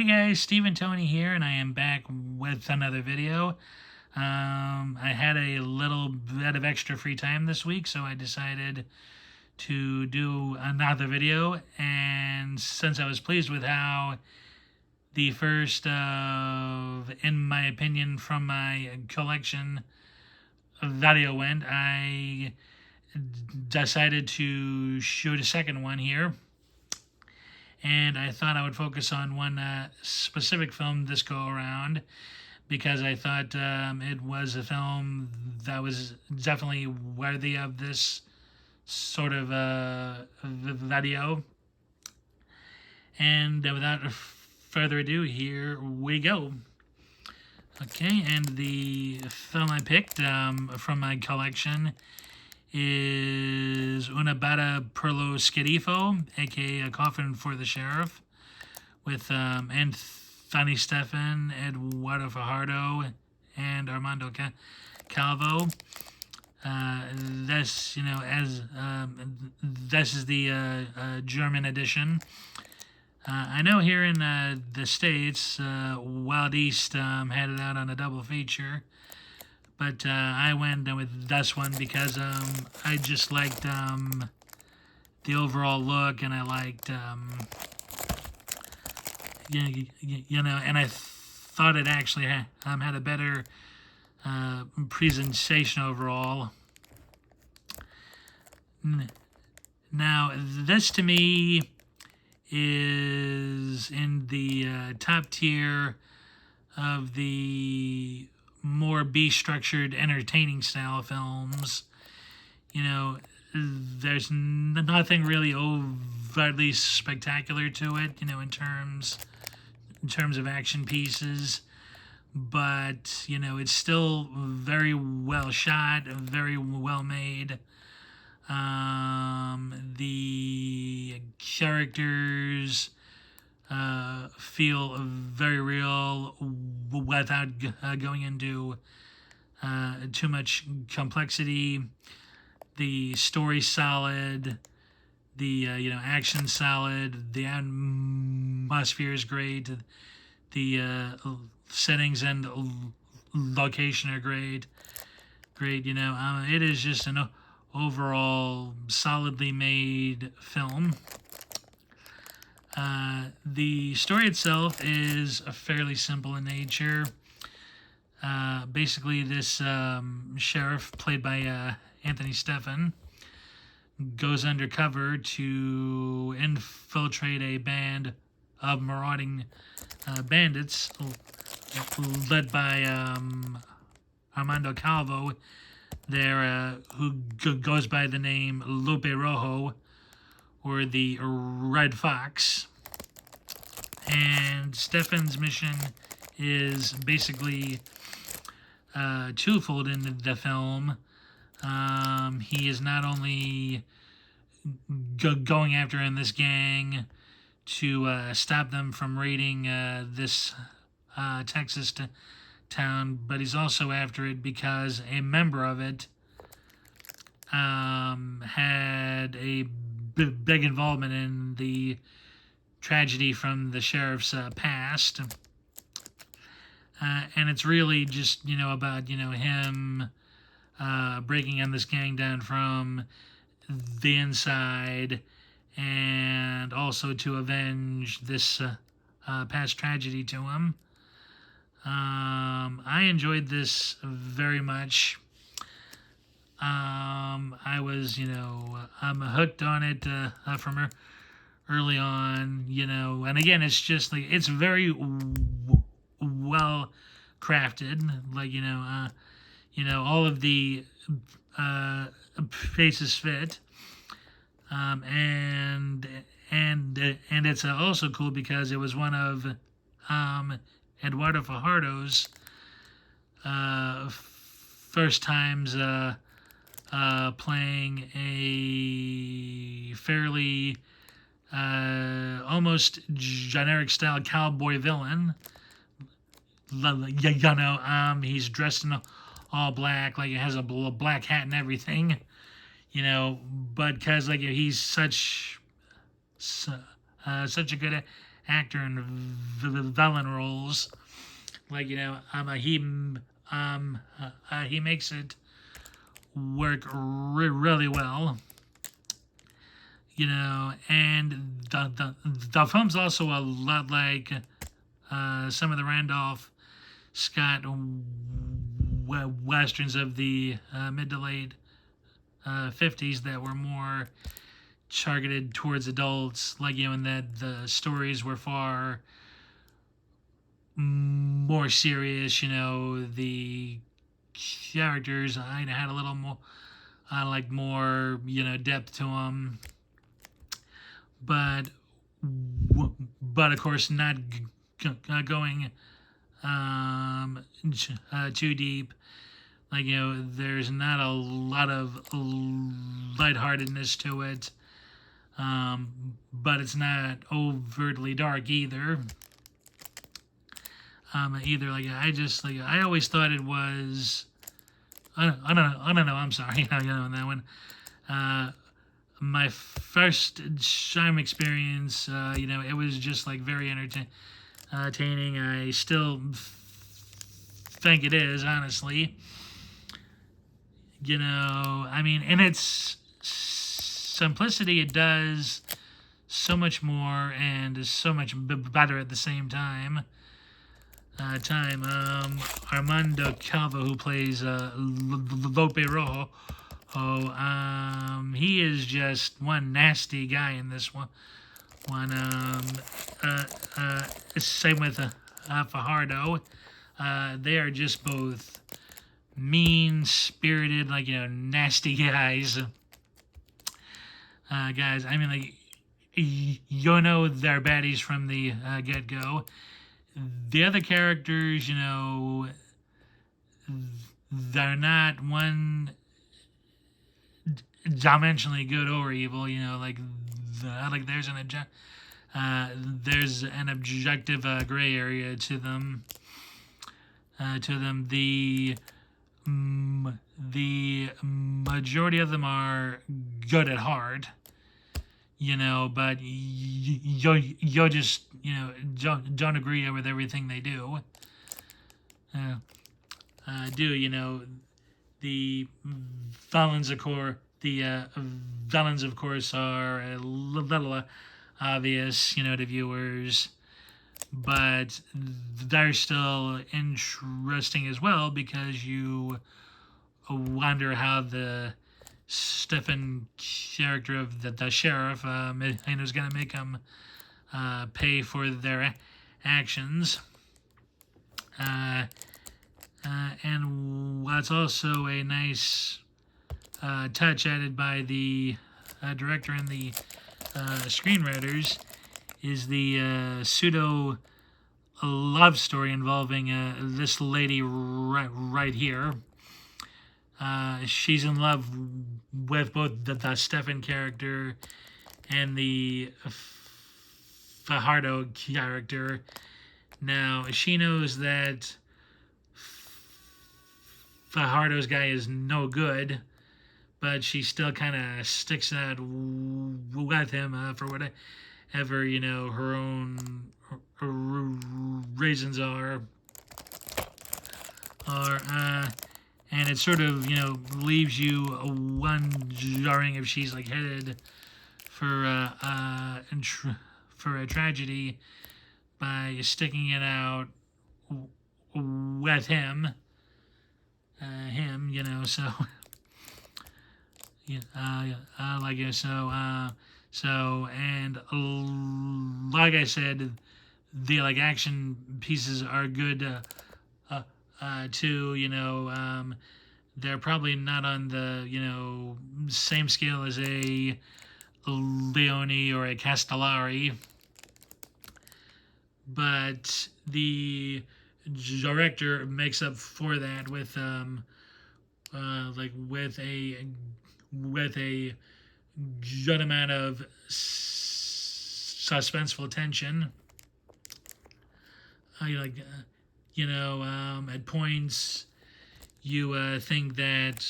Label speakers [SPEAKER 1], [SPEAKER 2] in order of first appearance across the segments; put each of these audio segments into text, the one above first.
[SPEAKER 1] Hey guys, Steve and Tony here, and I am back with another video. I had a little bit of extra free time this week, so I decided to do another video. And since I was pleased with how the first of, in my opinion, from my collection video went, I decided to shoot a second one here. And I thought I would focus on one specific film this go around because I thought it was a film that was definitely worthy of this sort of video. And without further ado, here we go. Okay, and the film I picked from my collection is Una Bada per lo Schifo, aka A Coffin for the Sheriff, with Anthony Stefan, Eduardo Fajardo, and Armando Calvo. This, this is the German edition. I know here in the States, Wild East had it out on a double feature. But I went with this one because I just liked the overall look, and I liked, and I thought it actually had a better presentation overall. Now, this to me is in the top tier of the more B-structured, entertaining style films. There's nothing really overtly spectacular to it, in terms of action pieces. But, it's still very well shot, very well made. The characters feel very real without going into too much complexity. The story's solid. The action solid. The atmosphere is great. The settings and location are great. It is just an overall solidly made film. The story itself is fairly simple in nature. Basically, this sheriff, played by Anthony Stefan, goes undercover to infiltrate a band of marauding bandits led by Armando Calvo, who goes by the name Lupe Rojo, or the Red Fox. And Stefan's mission is basically twofold in the film. He is not only going after in this gang to stop them from raiding this Texas town, but he's also after it because a member of it had a big involvement in the tragedy from the sheriff's past. And it's really just, about, him breaking on this gang down from the inside, and also to avenge this past tragedy to him. I enjoyed this very much. I was, I'm hooked on it from early on, and again, it's just like, it's very well crafted, like, all of the faces fit, and it's also cool because it was one of Eduardo Fajardo's first times playing a fairly almost generic style cowboy villain. He's dressed in all black, like it has a black hat and everything, but because like he's such a good actor in villain roles. Like, he makes it work really well. And the film's also a lot like some of the Randolph Scott westerns of the mid to late 50s that were more targeted towards adults, and that the stories were far more serious. The characters had a little more more depth to them, but of course not going too deep. There's not a lot of lightheartedness to it, but it's not overtly dark either. I always thought it was. I don't know. I'm sorry. On that one. My first Shime experience, it was just very entertaining. I still think it is, honestly. In its simplicity, it does so much more and is so much better at the same time. Armando Calvo, who plays Lope Rojo, he is just one nasty guy in this one. Same with Fajardo. They are just both mean-spirited, nasty guys. Guys, they're baddies from the get-go. The other characters, they're not one-dimensionally good or evil. There's an objective gray area to them. The majority of them are good at heart. But you just don't agree with everything they do. The villains, of course, are a little obvious, to viewers, but they're still interesting as well because you wonder how the Stefan character of the sheriff is going to make them pay for their actions. And what's also a nice touch added by the director and the screenwriters is the pseudo love story involving this lady right here. She's in love with both the Stefan character and the Fajardo character. Now, she knows that Fajardo's guy is no good, but she still kind of sticks out with him for whatever, her own reasons are. And it sort of, leaves you wondering if she's headed for a tragedy by sticking it out with him. So and like I said, the action pieces are good too. They're probably not on the same scale as a Leone or a Castellari, but the director makes up for that with with a good amount of suspenseful tension. At points you think that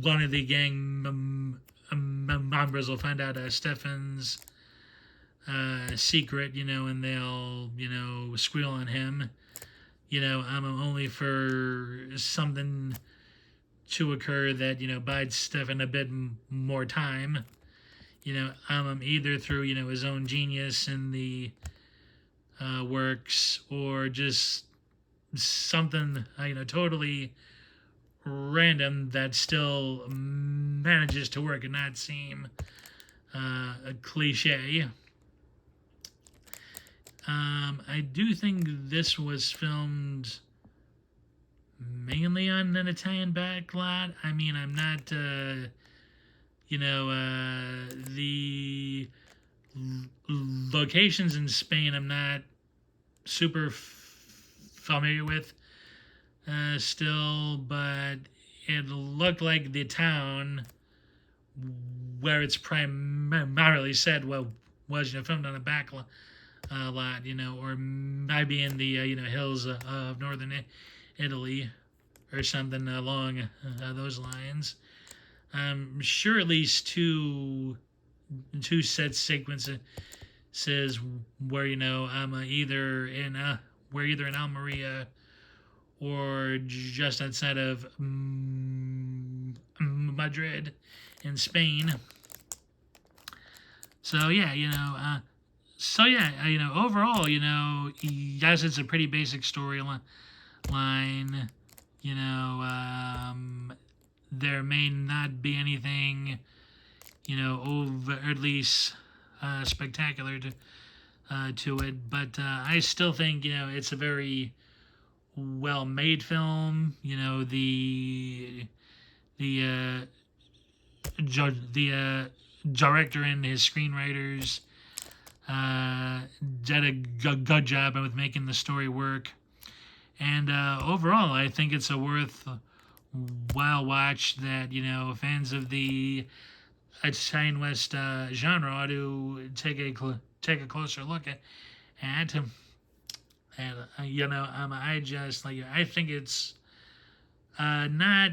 [SPEAKER 1] one of the gang members will find out Stefan's secret, and they'll, squeal on him, only for something to occur that, buys Stefan a bit more time, either through, his own genius in the works, or just something, totally random that still manages to work and not seem a cliche. I do think this was filmed mainly on an Italian backlot. I mean, I'm not, the locations in Spain I'm not super familiar with still, but it looked like the town where it's primarily said was filmed on a back lot, or maybe in the hills of northern Italy or something along those lines. I'm sure at least two set sequences where I'm either in Almeria or just outside of Madrid in Spain. So yeah, overall, yes, it's a pretty basic storyline. There may not be anything, overtly spectacular to it, but I still think it's a very well-made film. The director and his screenwriters did a good job with making the story work. And overall, I think it's a worthwhile watch that, fans of the Italian West genre ought to take a closer look at. And I think it's not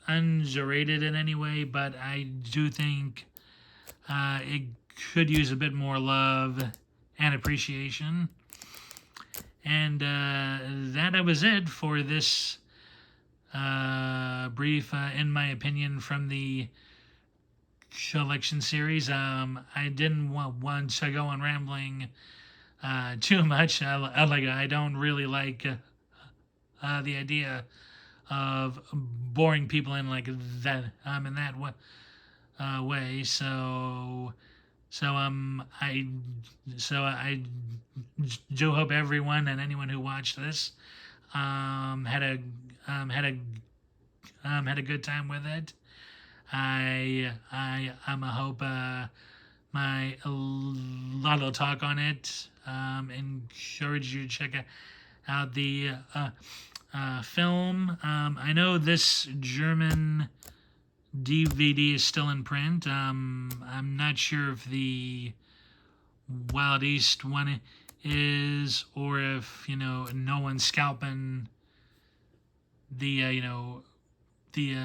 [SPEAKER 1] underrated in any way, but I do think it could use a bit more love and appreciation. And that was it for this brief, in my opinion, from the collection series. I didn't want to go on rambling too much. I don't really like the idea of boring people in like that in that way. I do hope everyone and anyone who watched this had a good time with it. I hope my little talk on it encourage you to check out the film. I know this German DVD is still in print. I'm not sure if the Wild East one is, or if no one's scalping the the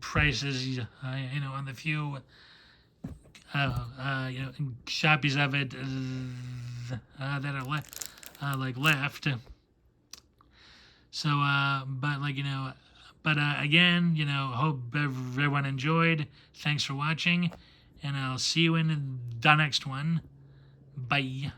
[SPEAKER 1] prices on the few copies of it that are left. So but again, hope everyone enjoyed. Thanks for watching, and I'll see you in the next one. Bye.